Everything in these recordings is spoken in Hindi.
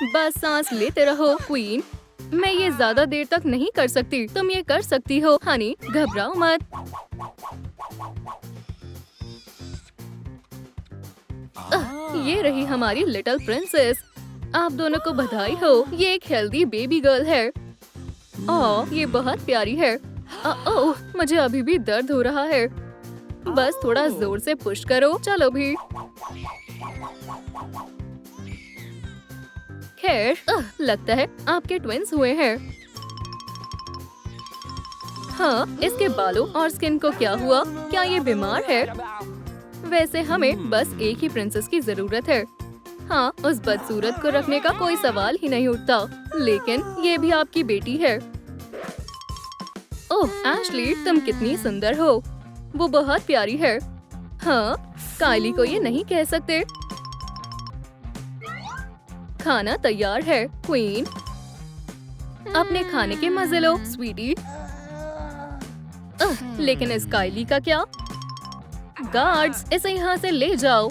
बस सांस लेते रहो क्वीन। मैं ये ज्यादा देर तक नहीं कर सकती। तुम ये कर सकती हो हनी, घबराओ मत। ये रही हमारी लिटिल प्रिंसेस। आप दोनों को बधाई हो, ये एक हेल्दी बेबी गर्ल है। ओह, ये बहुत प्यारी है। ओह, मुझे अभी भी दर्द हो रहा है। बस थोड़ा जोर से पुश करो। चलो भी। खैर, लगता है आपके ट्विंस हुए हैं। हाँ, इसके बालों और स्किन को क्या हुआ? क्या ये बीमार है? वैसे हमें बस एक ही प्रिंसेस की जरूरत है। हाँ, उस बदसूरत को रखने का कोई सवाल ही नहीं उठता। लेकिन ये भी आपकी बेटी है। ओह एशली, तुम कितनी सुंदर हो। वो बहुत प्यारी है। हाँ, कायली को ये नहीं कह सकते। खाना तैयार है क्वीन। अपने खाने के मजे लो स्वीटी। लेकिन इस कायली का क्या? गार्ड्स, इसे यहाँ से ले जाओ।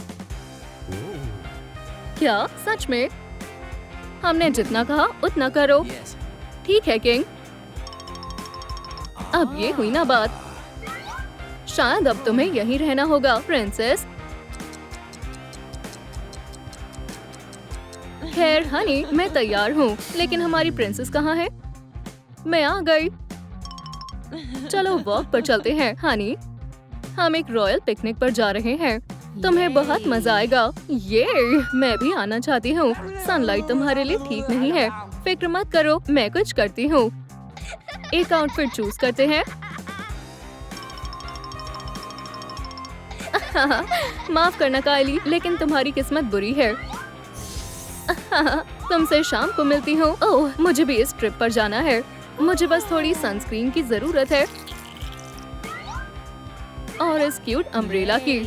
क्या सच में? हमने जितना कहा उतना करो। ठीक है किंग। अब ये हुई ना बात। शायद अब तुम्हें यहीं रहना होगा प्रिंसेस। खैर हनी, मैं तैयार हूँ, लेकिन हमारी प्रिंसेस कहाँ है? मैं आ गई। चलो वॉक पर चलते हैं हनी। हम एक रॉयल पिकनिक पर जा रहे हैं। तुम्हें बहुत मजा आएगा। ये मैं भी आना चाहती हूँ। सनलाइट तुम्हारे लिए ठीक नहीं है। फिक्र मत करो, मैं कुछ करती हूँ। एक आउटफिट चूज करते हैं। माफ करना कायली, लेकिन तुम्हारी किस्मत बुरी है। तुमसे शाम को मिलती हूँ। ओह, मुझे भी इस ट्रिप पर जाना है। मुझे बस थोड़ी सनस्क्रीन की जरूरत है और इस क्यूट अम्ब्रेला की।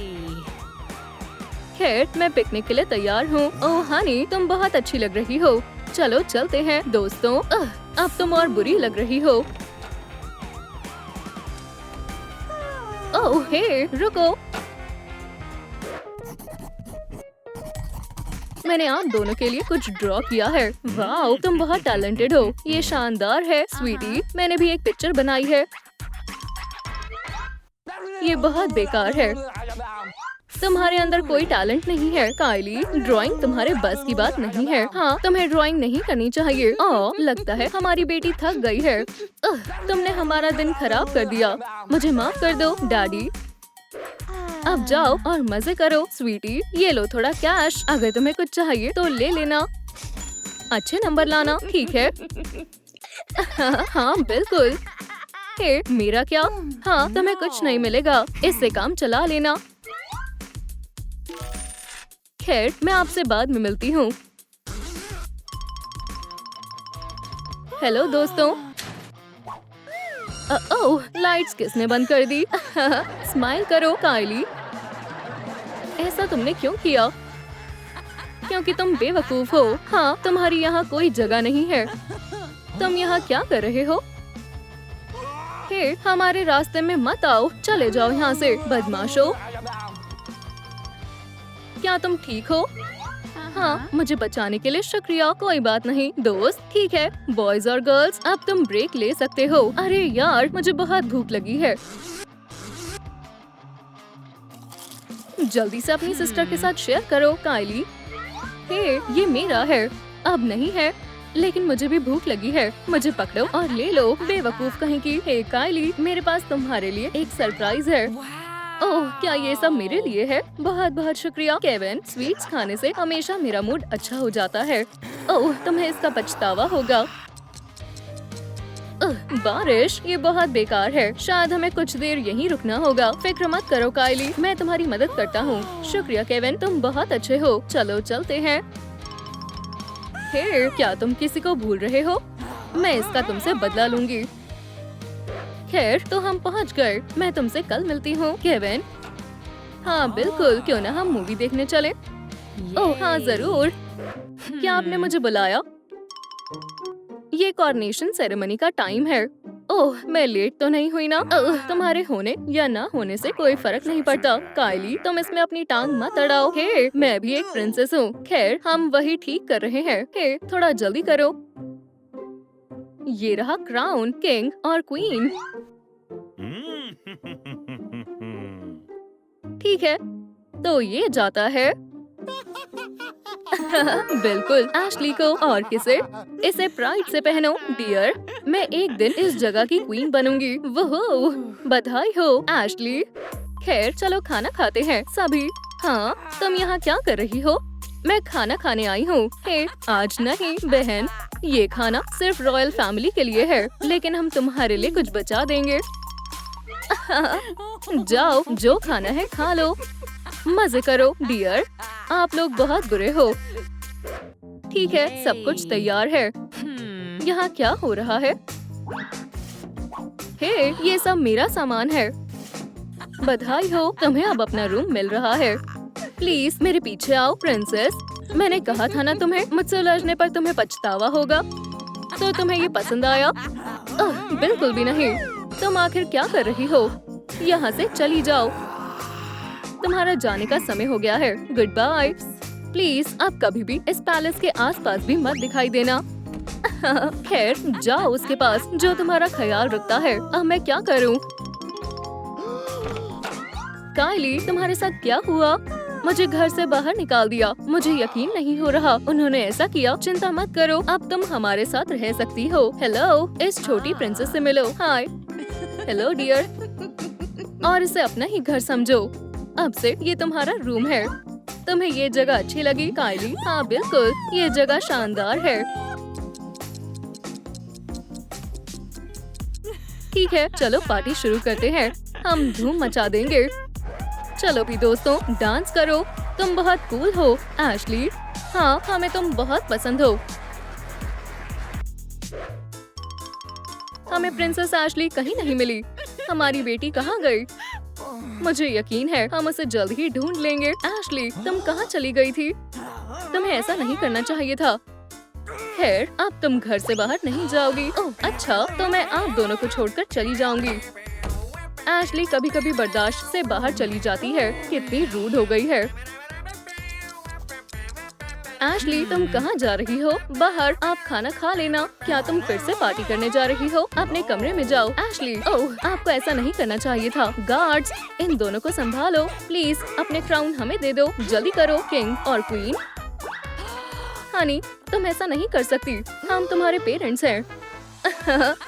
खैर, मैं पिकनिक के लिए तैयार हूँ। ओह हनी, तुम बहुत अच्छी लग रही हो। चलो चलते हैं दोस्तों। अब तुम और बुरी लग रही हो। ओह हे, रुको। मैंने आप दोनों के लिए कुछ ड्रॉ किया है। वाओ, तुम बहुत टैलेंटेड हो। ये शानदार है स्वीटी। मैंने भी एक पिक्चर बनाई है। ये बहुत बेकार है। तुम्हारे अंदर कोई टैलेंट नहीं है कायली। ड्राइंग तुम्हारे बस की बात नहीं है। हाँ, तुम्हें ड्राइंग नहीं करनी चाहिए। ओह, लगता है हमारी बेटी थक गई है। तुमने हमारा दिन खराब कर दिया। मुझे माफ कर दो डैडी। अब जाओ और मजे करो स्वीटी। ये लो थोड़ा कैश। अगर तुम्हें कुछ चाहिए तो ले लेना। अच्छे नंबर लाना, ठीक है? हाँ बिल्कुल। हे, मेरा क्या? हाँ, तुम्हें कुछ नहीं मिलेगा। इससे काम चला लेना। खैर, मैं आपसे बाद में मिलती हूँ। हेलो दोस्तों। ओह, लाइट्स किसने बंद कर दी? स्माइल करो कायली। ऐसा तुमने क्यों किया? क्योंकि तुम बेवकूफ हो। हाँ, तुम्हारी यहाँ कोई जगह नहीं है। तुम यहाँ क्या कर रहे हो? हे, हमारे रास्ते में मत आओ। चले जाओ यहाँ से बदमाशो। क्या तुम ठीक हो? हाँ, मुझे बचाने के लिए शुक्रिया। कोई बात नहीं दोस्त। ठीक है बॉयज और गर्ल्स, अब तुम ब्रेक ले सकते हो। अरे यार, मुझे बहुत भूख लगी है। जल्दी से अपनी सिस्टर के साथ शेयर करो कायली। हे, ये मेरा है। अब नहीं है, लेकिन मुझे भी भूख लगी है। मुझे पकड़ो और ले लो बेवकूफ कहीं की। हे कायली, मेरे पास तुम्हारे लिए एक सरप्राइज है। ओह, क्या ये सब मेरे लिए है? बहुत बहुत शुक्रिया केविन। स्वीट्स खाने से हमेशा मेरा मूड अच्छा हो जाता है। ओह, तुम्हें इसका पछतावा होगा। बारिश, ये बहुत बेकार है। शायद हमें कुछ देर यहीं रुकना होगा। फिक्र मत करो कायली, मैं तुम्हारी मदद करता हूँ। शुक्रिया केविन, तुम बहुत अच्छे हो। चलो चलते हैं। हे, क्या तुम किसी को भूल रहे हो? मैं इसका तुमसे बदला लूंगी। खैर, तो हम पहुँच गए। मैं तुमसे कल मिलती हूँ केविन। हाँ बिल्कुल, क्यों ना हम मूवी देखने चले? ओह हाँ जरूर। क्या आपने मुझे बुलाया? ये कॉर्नेशन सेरेमनी का टाइम है। ओह, मैं लेट तो नहीं हुई ना? तुम्हारे होने या ना होने से कोई फर्क नहीं पड़ता। कायली, तुम इसमें अपनी टांग मत अड़ाओ। हे, मैं भी एक प्रिंसेस हूँ। खैर, हम वही ठीक कर रहे हैं। हे, थोड़ा जल्दी करो। ये रहा क्राउन, किंग और क्वीन। ठीक है, तो ये जाता है बिल्कुल एशली को। और किसे? इसे प्राइड से पहनो डियर। मैं एक दिन इस जगह की क्वीन बनूंगी। वोहो, बधाई हो एशली। खैर, चलो खाना खाते हैं सभी। हाँ, तुम यहाँ क्या कर रही हो? मैं खाना खाने आई हूँ। हे, आज नहीं बहन, ये खाना सिर्फ रॉयल फैमिली के लिए है, लेकिन हम तुम्हारे लिए कुछ बचा देंगे। जाओ, जो खाना है खा लो। मजे करो डियर। आप लोग बहुत बुरे हो। ठीक है, सब कुछ तैयार है। यहाँ क्या हो रहा है? हे, ये सब मेरा सामान है। बधाई हो, तुम्हें अब अपना रूम मिल रहा है। प्लीज मेरे पीछे आओ प्रिंसेस। मैंने कहा था ना तुम्हें, मुझसे उलझने पर तुम्हें पछतावा होगा। तो तुम्हें ये पसंद आया? बिल्कुल भी नहीं। तुम आखिर क्या कर रही हो? यहाँ से चली जाओ। तुम्हारा जाने का समय हो गया है। Good bye. प्लीज अब कभी भी इस पैलेस के आसपास भी मत दिखाई देना। खैर, जाओ उसके पास जो तुम्हारा ख्याल रखता है। अब मैं क्या करूं? कायली, तुम्हारे साथ क्या हुआ? मुझे घर से बाहर निकाल दिया। मुझे यकीन नहीं हो रहा उन्होंने ऐसा किया। चिंता मत करो, अब तुम हमारे साथ रह सकती हो। हेलो, इस छोटी प्रिंसेस से मिलो। हाय। Hello dear. और इसे अपना ही घर समझो। अब से ये तुम्हारा रूम है। तुम्हें ये जगह अच्छी लगी कायली? हाँ बिल्कुल, ये जगह शानदार है। ठीक है, चलो पार्टी शुरू करते हैं। हम धूम मचा देंगे। चलो भी दोस्तों, डांस करो। तुम बहुत कूल हो एशली। हाँ, हमें तुम बहुत पसंद हो। हमें प्रिंसेस एशली कहीं नहीं मिली। हमारी बेटी कहाँ गई? मुझे यकीन है हम उसे जल्द ही ढूंढ लेंगे। एशली, तुम कहाँ चली गई थी? तुम्हें ऐसा नहीं करना चाहिए था। खैर, अब तुम घर से बाहर नहीं जाओगी। ओह अच्छा, तो मैं आप दोनों को छोड़कर चली जाऊंगी। एशली कभी कभी बर्दाश्त से बाहर चली जाती है। कितनी रूड हो गई है। एशली, तुम कहाँ जा रही हो? बाहर, आप खाना खा लेना। क्या तुम फिर से पार्टी करने जा रही हो? अपने कमरे में जाओ। एशली, ओह, आपको ऐसा नहीं करना चाहिए था। गार्ड्स, इन दोनों को संभालो। प्लीज अपने क्राउन हमें दे दो। जल्दी करो किंग और क्वीन। हनी, तुम ऐसा नहीं कर सकती। हम तुम्हारे पेरेंट्स हैं।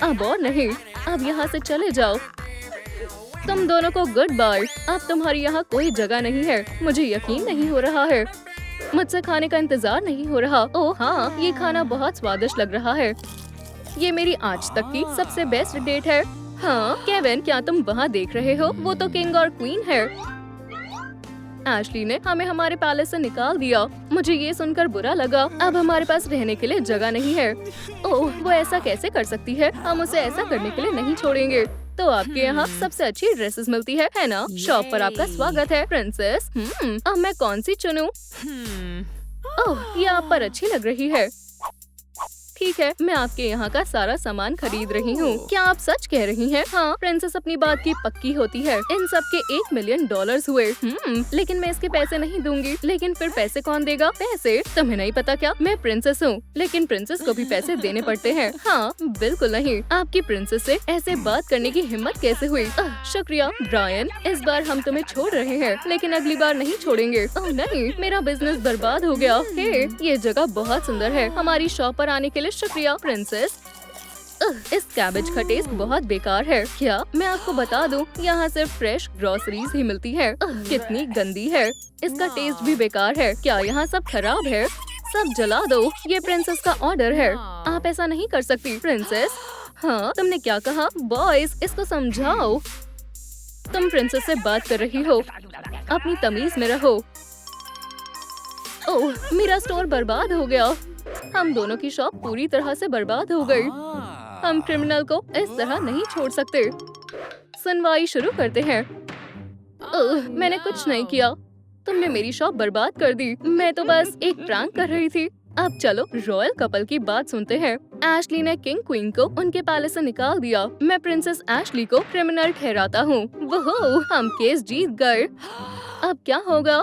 अब और नहीं, अब यहाँ से चले जाओ। तुम दोनों को गुड बाय। अब तुम्हारी यहाँ कोई जगह नहीं है। मुझे यकीन नहीं हो रहा है। मुझसे खाने का इंतजार नहीं हो रहा। ओह हाँ, ये खाना बहुत स्वादिष्ट लग रहा है। ये मेरी आज तक की सबसे बेस्ट डेट है। हाँ केविन, क्या तुम वहाँ देख रहे हो? वो तो किंग और क्वीन है। एशली ने हमें हमारे पैलेस से निकाल दिया। मुझे ये सुनकर बुरा लगा। अब हमारे पास रहने के लिए जगह नहीं है। ओह, वो ऐसा कैसे कर सकती है? हम उसे ऐसा करने के लिए नहीं छोड़ेंगे। तो आपके यहाँ सबसे अच्छी ड्रेसेस मिलती है ना? शॉप पर आपका स्वागत है प्रिंसेस। अब मैं कौन सी चुनूं? ओह, ये आप पर अच्छी लग रही है। ठीक है, मैं आपके यहाँ का सारा सामान खरीद रही हूँ। क्या आप सच कह रही हैं? हाँ, प्रिंसेस अपनी बात की पक्की होती है। इन सब के $1 मिलियन हुए। लेकिन मैं इसके पैसे नहीं दूंगी। लेकिन फिर पैसे कौन देगा? पैसे? तुम्हें नहीं पता क्या? मैं प्रिंसेस हूँ, लेकिन प्रिंसेस को भी पैसे देने पड़ते हैं। हाँ बिल्कुल नहीं। आपकी प्रिंसेस से ऐसे बात करने की हिम्मत कैसे हुई? शुक्रिया ब्रायन, इस बार हम तुम्हें छोड़ रहे हैं, लेकिन अगली बार नहीं छोड़ेंगे। ओह नहीं, मेरा बिजनेस बर्बाद हो गया। हे, ये जगह बहुत सुंदर है। हमारी शॉप पर आने के लिए शुक्रिया प्रिंसेस। इस कैबेज का टेस्ट बहुत बेकार है। क्या मैं आपको बता दूं, यहाँ सिर्फ फ्रेश ग्रोसरीज ही मिलती है। कितनी गंदी है। इसका टेस्ट भी बेकार है। क्या यहाँ सब खराब है? सब जला दो। ये प्रिंसेस का ऑर्डर है। आप ऐसा नहीं कर सकती प्रिंसेस। हाँ, तुमने क्या कहा? बॉयज, इसको समझाओ। तुम प्रिंसेस से बात कर रही हो, अपनी तमीज में रहो। ओह, मेरा स्टोर बर्बाद हो गया। हम दोनों की शॉप पूरी तरह से बर्बाद हो गई। हम क्रिमिनल को इस तरह नहीं छोड़ सकते। सुनवाई शुरू करते हैं। मैंने कुछ नहीं किया। तुमने मेरी शॉप बर्बाद कर दी। मैं तो बस एक प्रैंक कर रही थी। अब चलो रॉयल कपल की बात सुनते हैं। एशली ने किंग क्वीन को उनके पैलेस से निकाल दिया। मैं प्रिंसेस एशली को क्रिमिनल ठहराता हूँ। वो हम केस जीत गए। अब क्या होगा?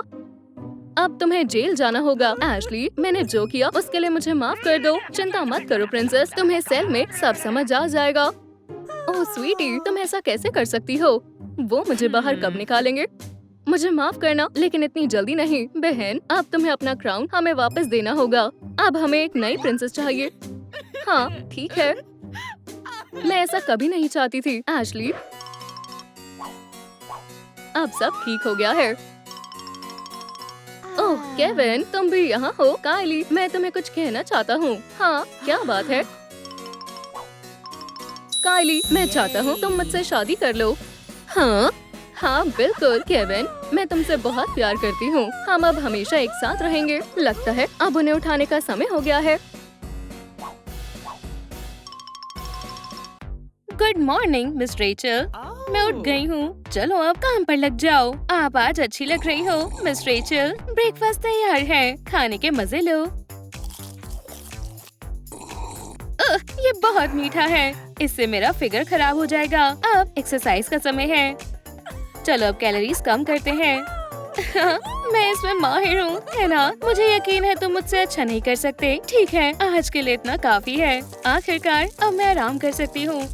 अब तुम्हें जेल जाना होगा। एशली, मैंने जो किया उसके लिए मुझे माफ कर दो। चिंता मत करो प्रिंसेस, तुम्हें सेल में सब समझ आ जाएगा। ओह स्वीटी, तुम ऐसा कैसे कर सकती हो? वो मुझे बाहर कब निकालेंगे? मुझे माफ करना, लेकिन इतनी जल्दी नहीं। बहन, अब तुम्हें अपना क्राउन हमें वापस देना होगा। अब हमें एक नई प्रिंसेस चाहिए। हाँ ठीक है, मैं ऐसा कभी नहीं चाहती थी। एशली, अब सब ठीक हो गया है। ओह केविन, तुम भी यहाँ हो? कायली, मैं तुम्हें कुछ कहना चाहता हूँ। हाँ क्या बात है? कायली, मैं चाहता हूँ तुम मुझसे शादी कर लो। हाँ हाँ बिल्कुल केविन, मैं तुमसे बहुत प्यार करती हूँ। हम अब हमेशा एक साथ रहेंगे। लगता है अब उन्हें उठाने का समय हो गया है। Good morning miss Rachel. मैं उठ गई हूँ। चलो अब काम पर लग जाओ। आप आज अच्छी लग रही हो मिस रेचल। ब्रेकफास्ट तैयार है, खाने के मजे लो। ये बहुत मीठा है, इससे मेरा फिगर खराब हो जाएगा। अब एक्सरसाइज का समय है। चलो अब कैलोरीज कम करते हैं। मैं इसमें माहिर हूँ, है ना? मुझे यकीन है तुम मुझसे अच्छा नहीं कर सकते। ठीक है, आज के लिए इतना काफी है। आखिरकार अब मैं आराम कर सकती हूँ।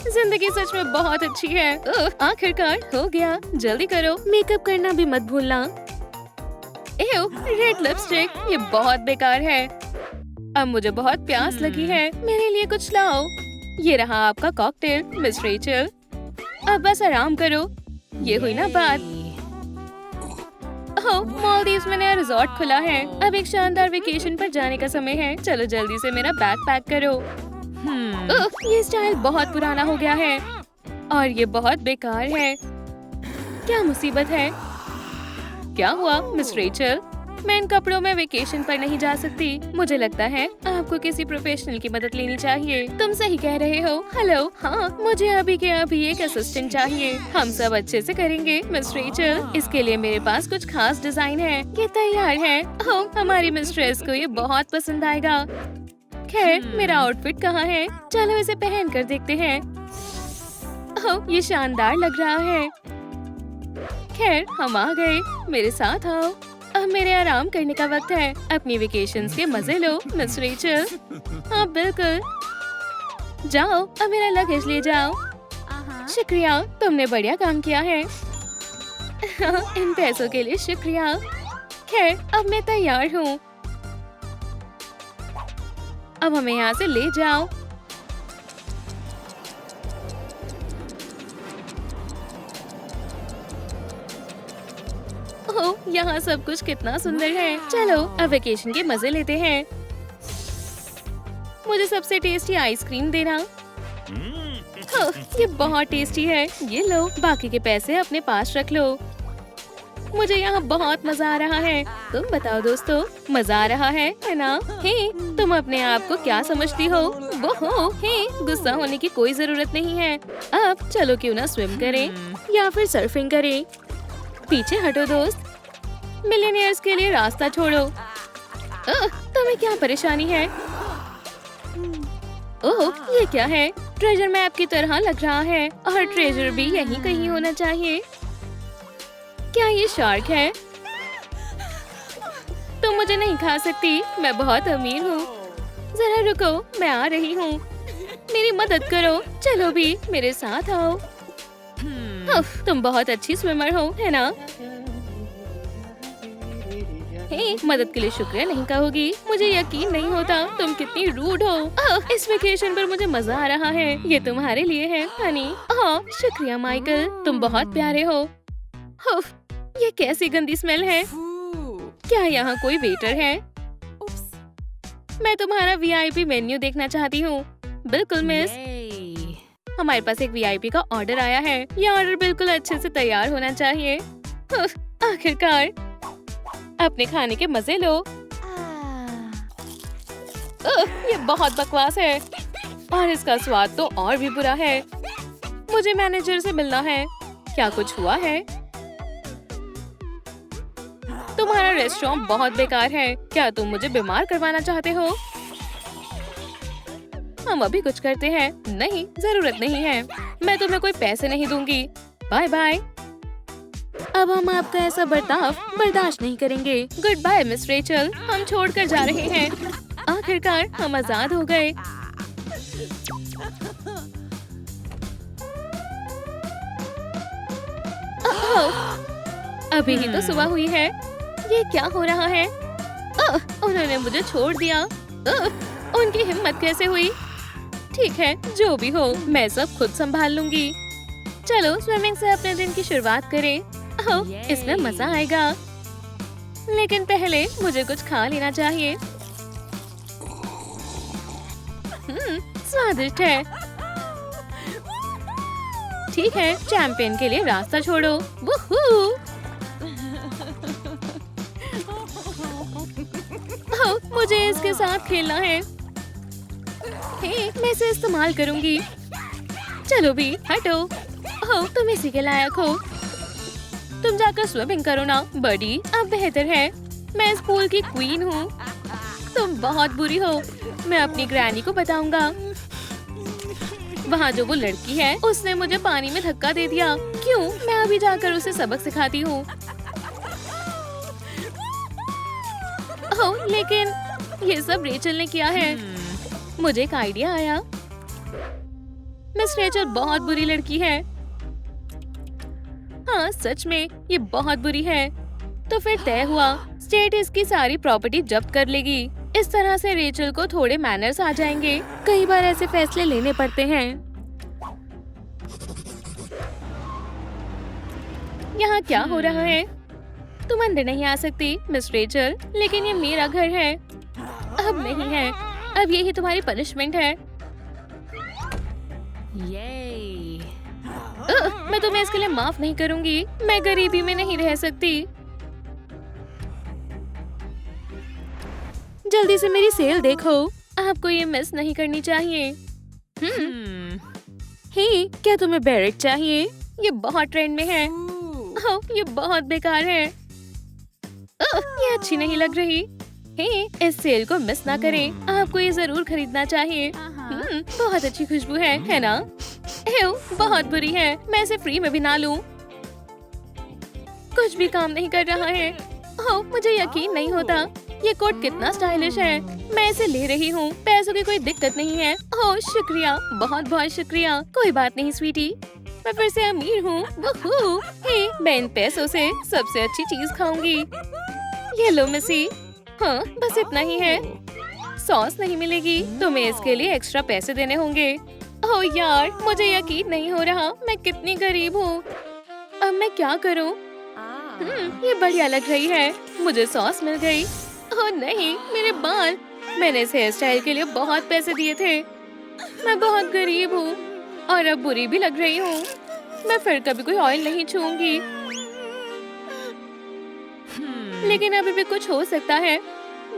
जिंदगी सच में बहुत अच्छी है। आखिरकार हो गया। जल्दी करो, मेकअप करना भी मत भूलना। एव, रेड लिपस्टिक, ये बहुत बेकार है। अब मुझे बहुत प्यास लगी है, मेरे लिए कुछ लाओ। ये रहा आपका कॉकटेल मिस रेचल। अब बस आराम करो। ये हुई ना बात। ओह, मालदीव्स में नया रिजॉर्ट खुला है। अब एक शानदार वेकेशन पर जाने का समय है। चलो जल्दी से मेरा बैग पैक करो। ये स्टाइल बहुत पुराना हो गया है और ये बहुत बेकार है। क्या मुसीबत है? क्या हुआ मिस रेचल? मैं इन कपड़ों में वेकेशन पर नहीं जा सकती। मुझे लगता है आपको किसी प्रोफेशनल की मदद लेनी चाहिए। तुम सही कह रहे हो। हेलो, हाँ, मुझे अभी के अभी एक असिस्टेंट चाहिए। हम सब अच्छे से करेंगे मिस रेचल। इसके लिए मेरे पास कुछ खास डिजाइन है। ये तैयार है। ओह, हमारी मिस्ट्रेस को ये बहुत पसंद आएगा। खैर, मेरा आउटफिट कहाँ है? चलो इसे पहन कर देखते हैं। ओह, ये शानदार लग रहा है। खैर, हम आ गए। मेरे साथ आओ। अब मेरे आराम करने का वक्त है। अपनी वेकेशंस के मजे लो मिस रेचल। हाँ बिल्कुल। जाओ, अब मेरा लगेज ले जाओ। शुक्रिया, तुमने बढ़िया काम किया है। इन पैसों के लिए शुक्रिया। खैर, अब मैं तैयार हूँ। अब हमें यहाँ से ले जाओ। ओह, यहाँ सब कुछ कितना सुंदर है। चलो अब वेकेशन के मजे लेते हैं। मुझे सबसे टेस्टी आइसक्रीम देना। ओह, ये बहुत टेस्टी है। ये लो, बाकी के पैसे अपने पास रख लो। मुझे यहाँ बहुत मजा आ रहा है। तुम बताओ दोस्तों, मजा आ रहा है ना? हे, तुम अपने आप को क्या समझती हो? वो हे, गुस्सा होने की कोई जरूरत नहीं है। अब चलो क्यों ना स्विम करें या फिर सर्फिंग करें। पीछे हटो दोस्त, मिलियनियर्स के लिए रास्ता छोड़ो। तुम्हें क्या परेशानी है? ओह, ये क्या है? ट्रेजर मैप की तरह लग रहा है और ट्रेजर भी यहीं कहीं होना चाहिए। क्या ये शार्क है? तुम मुझे नहीं खा सकती, मैं बहुत अमीर हूँ। जरा रुको, मैं आ रही हूँ। मेरी मदद करो। चलो भी मेरे साथ आओ। तुम बहुत अच्छी स्विमर हो, है ना? हे, मदद के लिए शुक्रिया नहीं कहोगी? मुझे यकीन नहीं होता तुम कितनी रूड हो। इस वेकेशन पर मुझे मजा आ रहा है। ये तुम्हारे लिए है हनी। शुक्रिया माइकल, तुम बहुत प्यारे हो। ये कैसी गंदी स्मेल है। क्या यहाँ कोई वेटर है? मैं तुम्हारा वीआईपी मेन्यू देखना चाहती हूँ। बिल्कुल मिस, हमारे पास एक वीआईपी का ऑर्डर आया है। ये ऑर्डर बिल्कुल अच्छे से तैयार होना चाहिए। आखिरकार, अपने खाने के मजे लो। ये बहुत बकवास है और इसका स्वाद तो और भी बुरा है। मुझे मैनेजर से मिलना है। क्या कुछ हुआ है? तुम्हारा रेस्टोरेंट बहुत बेकार है। क्या तुम मुझे बीमार करवाना चाहते हो? हम अभी कुछ करते हैं। नहीं, जरूरत नहीं है। मैं तुम्हें कोई पैसे नहीं दूंगी। Bye bye. अब हम आपका ऐसा बर्ताव बर्दाश्त नहीं करेंगे। गुड बाय मिस रेचल, हम छोड़कर जा रहे हैं। आखिरकार हम आजाद हो गए। अभी ही तो सुबह हुई है। ये क्या हो रहा है? उन्होंने मुझे छोड़ दिया। उनकी हिम्मत कैसे हुई? ठीक है, जो भी हो, मैं सब खुद संभाल लूंगी। चलो स्विमिंग से अपने दिन की शुरुआत करें। इसमें मजा आएगा। लेकिन पहले मुझे कुछ खा लेना चाहिए। स्वादिष्ट है। ठीक है, चैंपियन के लिए रास्ता छोड़ो। वूहू! मुझे इसके साथ खेलना है। मैं इसे इस्तेमाल करूंगी। चलो भी हटो। तुम इसी के लायक हो। तुम जाकर स्विमिंग करो ना बडी। अब बेहतर है। मैं इस पूल की क्वीन हूँ। तुम बहुत बुरी हो। मैं अपनी ग्रैनी को बताऊंगा। वहाँ जो वो लड़की है, उसने मुझे पानी में धक्का दे दिया। क्यों? मैं अभी जाकर उसे सबक सिखाती हूँ। लेकिन ये सब रेचल ने किया है। मुझे एक आइडिया आया। मिस रेचल बहुत बुरी लड़की है। हाँ, सच में ये बहुत बुरी है। तो फिर तय हुआ, स्टेट इसकी सारी प्रॉपर्टी जब्त कर लेगी। इस तरह से रेचल को थोड़े मैनर्स आ जाएंगे। कई बार ऐसे फैसले लेने पड़ते हैं। यहाँ क्या हो रहा है? तुम अंदर नहीं आ सकती मिस रेचल, लेकिन ये मेरा घर है। अब नहीं है। अब यही तुम्हारी पनिशमेंट है। मैं तुम्हें इसके लिए माफ नहीं करूंगी। मैं गरीबी में नहीं रह सकती। जल्दी से मेरी सेल देखो। आपको ये मिस नहीं करनी चाहिए। हे, क्या तुम्हें बैरेट चाहिए? ये बहुत ट्रेंड में है। ये बहुत बेकार है। ये अच्छी नहीं लग रही। हे, इस सेल को मिस ना करें। आपको ये जरूर खरीदना चाहिए। बहुत अच्छी खुशबू है ना? बहुत बुरी है। मैं इसे फ्री में भी ना लूं। कुछ भी काम नहीं कर रहा है। मुझे यकीन नहीं होता। ये कोट कितना स्टाइलिश है। मैं इसे ले रही हूँ। पैसों की कोई दिक्कत नहीं है। शुक्रिया, बहुत बहुत शुक्रिया। कोई बात नहीं स्वीटी, मैं फिर से अमीर हूँ। मैं इन पैसों से सबसे अच्छी चीज खाऊंगी। ये लो मिसी। हाँ, बस इतना ही है। सॉस नहीं मिलेगी। तुम्हें इसके लिए एक्स्ट्रा पैसे देने होंगे। ओह यार, मुझे यकीन नहीं हो रहा। मैं कितनी गरीब हूँ। अब मैं क्या करूँ? ये बढ़िया लग रही है। मुझे सॉस मिल गई। ओह नहीं, मेरे बाल। मैंने इस हेयर स्टाइल के लिए बहुत पैसे दिए थे। मैं बहुत गरीब हूँ और अब बुरी भी लग रही हूँ। मैं फिर कभी कोई ऑयल नहीं छूऊंगी। लेकिन अभी भी कुछ हो सकता है।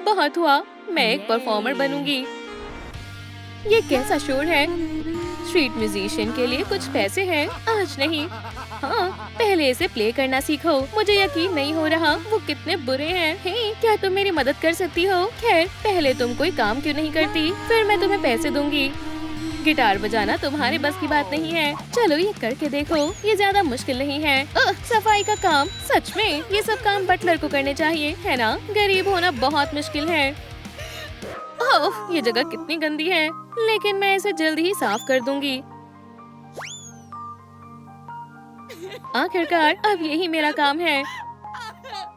बहुत हुआ, मैं एक परफॉर्मर बनूंगी। ये कैसा शोर है? स्ट्रीट म्यूजिशियन के लिए कुछ पैसे हैं। आज नहीं। हाँ, पहले इसे प्ले करना सीखो। मुझे यकीन नहीं हो रहा वो कितने बुरे हैं। हे, क्या तुम मेरी मदद कर सकती हो? खैर, पहले तुम कोई काम क्यों नहीं करती? फिर मैं तुम्हें पैसे दूंगी। गिटार बजाना तुम्हारे बस की बात नहीं है। चलो ये करके देखो। ये ज्यादा मुश्किल नहीं है। सफाई का काम? सच में ये सब काम बटलर को करने चाहिए, है ना? गरीब होना बहुत मुश्किल है। ओह, ये जगह कितनी गंदी है। लेकिन मैं इसे जल्दी ही साफ कर दूंगी। आखिरकार अब यही मेरा काम है।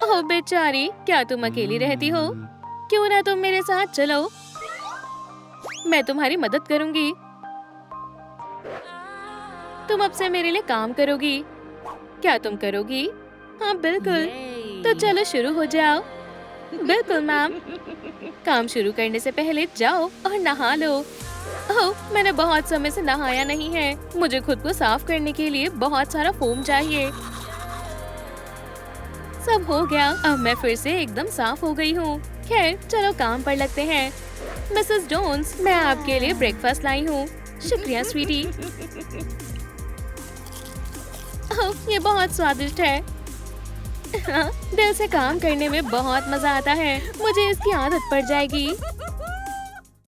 ओह बेचारी, क्या तुम अकेली रहती हो? क्यों ना तुम मेरे साथ चलो। मैं तुम्हारी मदद करूंगी। तुम अब से मेरे लिए काम करोगी। क्या तुम करोगी? हाँ बिल्कुल। तो चलो शुरू हो जाओ। बिल्कुल मैम। काम शुरू करने से पहले जाओ और नहा लो। ओह, मैंने बहुत समय से नहाया नहीं है। मुझे खुद को साफ करने के लिए बहुत सारा फोम चाहिए। सब हो गया। अब मैं फिर से एकदम साफ हो गई हूँ। खैर, चलो काम पर लगते हैं। मिसेस जोन्स, मैं आपके लिए ब्रेकफास्ट लाई हूँ। शुक्रिया स्वीटी। ओह, ये बहुत स्वादिष्ट है। दिल से काम करने में बहुत मजा आता है। मुझे इसकी आदत पड़ जाएगी।